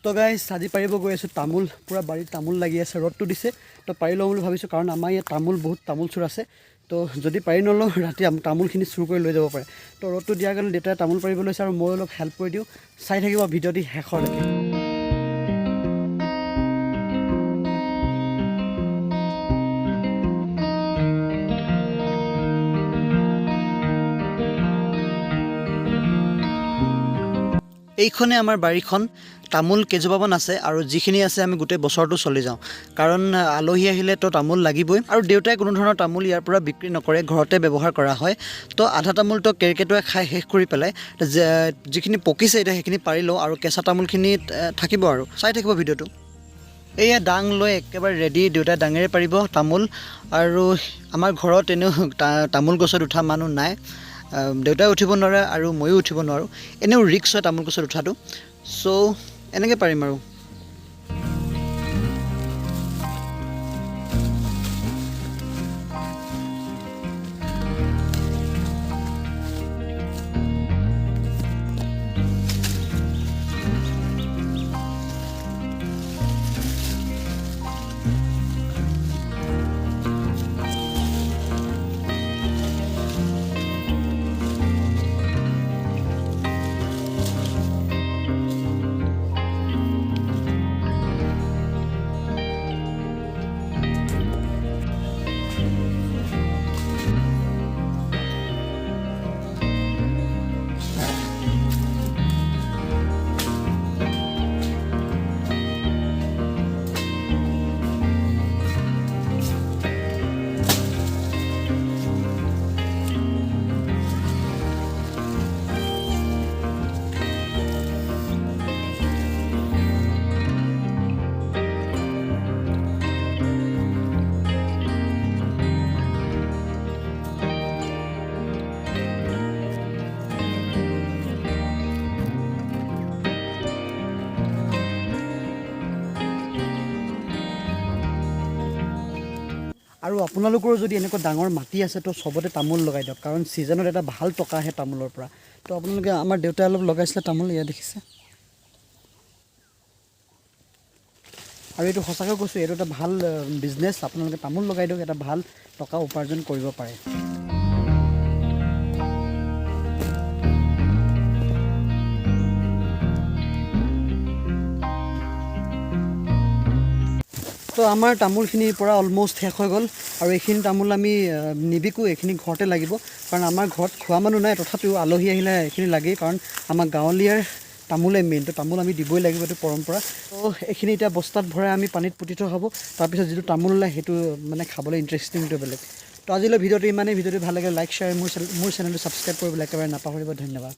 তো গাইজ আজি পাৰিব গৈ আছোঁ তামোল পুৰা বাৰীত তামোল লাগি আছে ৰ'দটো দিছে তো পাৰি লওঁ বুলি ভাবিছোঁ কাৰণ আমাৰ ইয়াত বহুত তামোল চোৰ আছে তো যদি পাৰি নলওঁ ৰাতি তামোলখিনি চুৰ কৰি লৈ যাব পাৰে তো ৰ'দটো দিয়াৰ কাৰণে দেউতাই তামোল পাৰিব লৈছে আৰু মই অলপ হেল্প কৰি দিওঁ চাই থাকিব ভিডিঅ'টি শেষলৈকে। এইখনে আমাৰ বাৰীখন তামোল কেইজোপামান আছে আৰু যিখিনি আছে আমি গোটেই বছৰটো চলি যাওঁ কাৰণ আলহী আহিলে তো তামোল লাগিবই আৰু দেউতাই কোনো ধৰণৰ তামোল ইয়াৰ পৰা বিক্ৰী নকৰে ঘৰতে ব্যৱহাৰ কৰা হয় তো আধা তামোলটো কেৰকেটুৱাই খাই শেষ কৰি পেলাই যিখিনি পকিছে এতিয়া সেইখিনি পাৰি লওঁ আৰু কেঁচা তামোলখিনি থাকিব আৰু চাই থাকিব ভিডিঅ'টো। এয়া দাং লৈ একেবাৰে ৰেডি দেউতাই ডাঙেৰে পাৰিব তামোল আৰু আমাৰ ঘৰত এনেও তামোল গছত উঠা মানুহ নাই দেউতাই উঠিব নোৱাৰে আৰু ময়ো উঠিব নোৱাৰোঁ এনেও ৰিক্স হয় তামোল গছত উঠাটো চ' এনেকৈ পাৰিম আৰু। আৰু আপোনালোকৰ যদি এনেকুৱা ডাঙৰ মাটি আছে তো চবতে তামোল লগাই দিয়ক কাৰণ ছিজনত এটা ভাল টকা আহে তামোলৰ পৰা তো আপোনালোকে আমাৰ দেউতাই অলপ লগাইছিলে তামোল এয়া দেখিছে আৰু এইটো সঁচাকৈ কৈছোঁ এইটো এটা ভাল বিজনেছ আপোনালোকে তামোল লগাই দিয়ক এটা ভাল টকা উপাৰ্জন কৰিব পাৰে। তো আমাৰ তামোলখিনিৰ পৰা অলম'ষ্ট শেষ হৈ গ'ল আৰু এইখিনি তামোল আমি নিবিকো এইখিনি ঘৰতে লাগিব কাৰণ আমাৰ ঘৰত খোৱা মানুহ নাই তথাপিও আলহী আহিলে এইখিনি লাগেই কাৰণ আমাৰ গাঁৱলীয়াৰ তামোলে মেইন তো তামোল আমি দিবই লাগিব এইটো পৰম্পৰা তো এইখিনি এতিয়া বস্তাত ভৰাই আমি পানীত পুতি থোৱা হ'ব তাৰপিছত যিটো তামোল ওলায় সেইটো মানে খাবলৈ ইণ্টাৰেষ্টিংটো বেলেগ। তো আজিলৈ ভিডিঅ'টো ইমানেই ভিডিঅ'টো ভাল লাগে লাইক শ্বেয়াৰ মোৰ চেনেলটো ছাবস্ক্ৰাইব কৰিবলৈ একেবাৰে নাপাহৰিব। ধন্যবাদ।